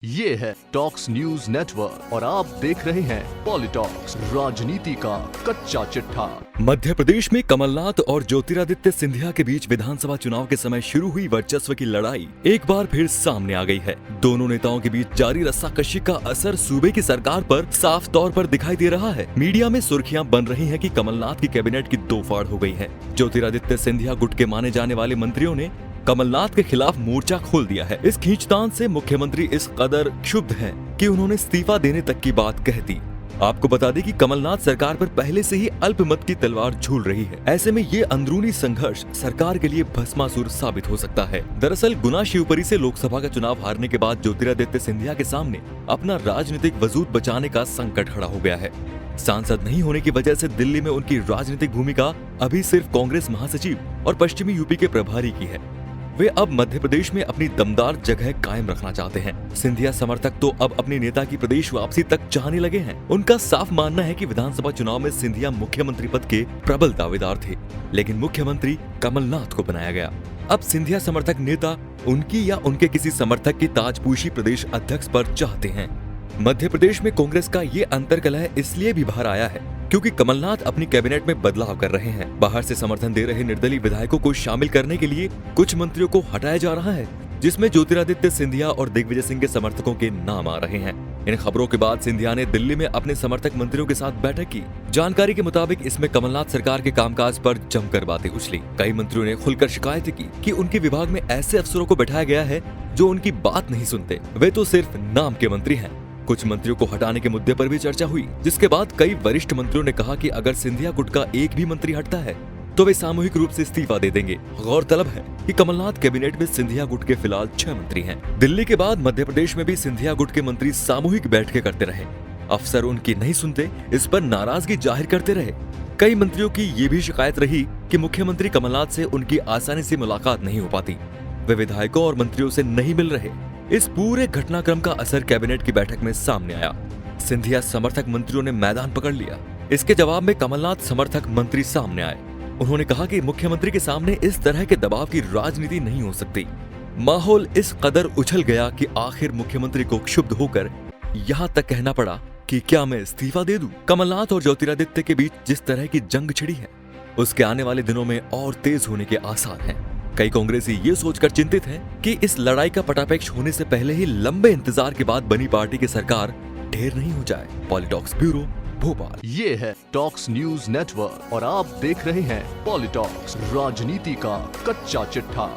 ये है talks news network और आप देख रहे हैं पॉलिटॉक्स, राजनीति का कच्चा चिट्ठा। मध्य प्रदेश में कमलनाथ और ज्योतिरादित्य सिंधिया के बीच विधानसभा चुनाव के समय शुरू हुई वर्चस्व की लड़ाई एक बार फिर सामने आ गई है। दोनों नेताओं के बीच जारी रस्साकशी का असर सूबे की सरकार पर साफ तौर पर दिखाई दे रहा है। मीडिया में सुर्खियां बन रही हैं कि कमलनाथ की कैबिनेट की दो फाड़ हो गई है। ज्योतिरादित्य सिंधिया गुट के माने जाने वाले मंत्रियों ने कमलनाथ के खिलाफ मोर्चा खोल दिया है। इस खींचतान से मुख्यमंत्री इस कदर क्षुब्ध हैं कि उन्होंने इस्तीफा देने तक की बात कह दी। आपको बता दें कि कमलनाथ सरकार पर पहले से ही अल्पमत की तलवार झूल रही है। ऐसे में ये अंदरूनी संघर्ष सरकार के लिए भस्मासुर साबित हो सकता है। दरअसल गुना शिवपुरी से लोकसभा का चुनाव हारने के बाद ज्योतिरादित्य सिंधिया के सामने अपना राजनीतिक वजूद बचाने का संकट खड़ा हो गया है। सांसद नहीं होने की वजह से दिल्ली में उनकी राजनीतिक भूमिका अभी सिर्फ कांग्रेस महासचिव और पश्चिमी यूपी के प्रभारी की है। वे अब मध्य प्रदेश में अपनी दमदार जगह कायम रखना चाहते हैं। सिंधिया समर्थक तो अब अपने नेता की प्रदेश वापसी तक चाहने लगे हैं। उनका साफ मानना है कि विधानसभा चुनाव में सिंधिया मुख्यमंत्री पद के प्रबल दावेदार थे, लेकिन मुख्यमंत्री कमलनाथ को बनाया गया। अब सिंधिया समर्थक नेता उनकी या उनके किसी समर्थक की ताजपोशी प्रदेश अध्यक्ष पर चाहते हैं। मध्य प्रदेश में कांग्रेस का ये अंतर्कलह इसलिए भी बाहर आया है क्योंकि कमलनाथ अपनी कैबिनेट में बदलाव कर रहे हैं। बाहर से समर्थन दे रहे निर्दलीय विधायकों को शामिल करने के लिए कुछ मंत्रियों को हटाया जा रहा है, जिसमें ज्योतिरादित्य सिंधिया और दिग्विजय सिंह के समर्थकों के नाम आ रहे हैं। इन खबरों के बाद सिंधिया ने दिल्ली में अपने समर्थक मंत्रियों के साथ बैठक की। जानकारी के मुताबिक इसमें कमलनाथ सरकार के कामकाज पर जमकर बातें उछली। कई मंत्रियों ने खुलकर शिकायत की कि उनके विभाग में ऐसे अफसरों को बैठाया गया है जो उनकी बात नहीं सुनते, वे तो सिर्फ नाम के मंत्री हैं। कुछ मंत्रियों को हटाने के मुद्दे पर भी चर्चा हुई, जिसके बाद कई वरिष्ठ मंत्रियों ने कहा कि अगर सिंधिया गुट का एक भी मंत्री हटता है तो वे सामूहिक रूप से इस्तीफा दे देंगे। गौरतलब है कि कमलनाथ कैबिनेट में सिंधिया गुट के फिलहाल 6 मंत्री हैं। दिल्ली के बाद मध्य प्रदेश में भी सिंधिया गुट के मंत्री सामूहिक बैठकें करते रहे। अफसर उनकी नहीं सुनते, इस पर नाराजगी जाहिर करते रहे। कई मंत्रियों की ये भी शिकायत रही कि मुख्यमंत्री कमलनाथ से उनकी आसानी से मुलाकात नहीं हो पाती, वे विधायकों और मंत्रियों से नहीं मिल रहे। इस पूरे घटनाक्रम का असर कैबिनेट की बैठक में सामने आया। सिंधिया समर्थक मंत्रियों ने मैदान पकड़ लिया। इसके जवाब में कमलनाथ समर्थक मंत्री सामने आए। उन्होंने कहा कि मुख्यमंत्री के सामने इस तरह के दबाव की राजनीति नहीं हो सकती। माहौल इस कदर उछल गया कि आखिर मुख्यमंत्री को क्षुब्ध होकर यहाँ तक कहना पड़ा कि क्या मैं इस्तीफा दे दूं? कमलनाथ और ज्योतिरादित्य के बीच जिस तरह की जंग छिड़ी है, उसके आने वाले दिनों में और तेज होने के आसार हैं। कई कांग्रेसी ये सोचकर चिंतित हैं कि इस लड़ाई का पटापेक्ष होने से पहले ही लंबे इंतजार के बाद बनी पार्टी की सरकार ढेर नहीं हो जाए। पॉलिटॉक्स ब्यूरो, भोपाल। ये है टॉक्स न्यूज नेटवर्क और आप देख रहे हैं पॉलिटॉक्स, राजनीति का कच्चा चिट्ठा।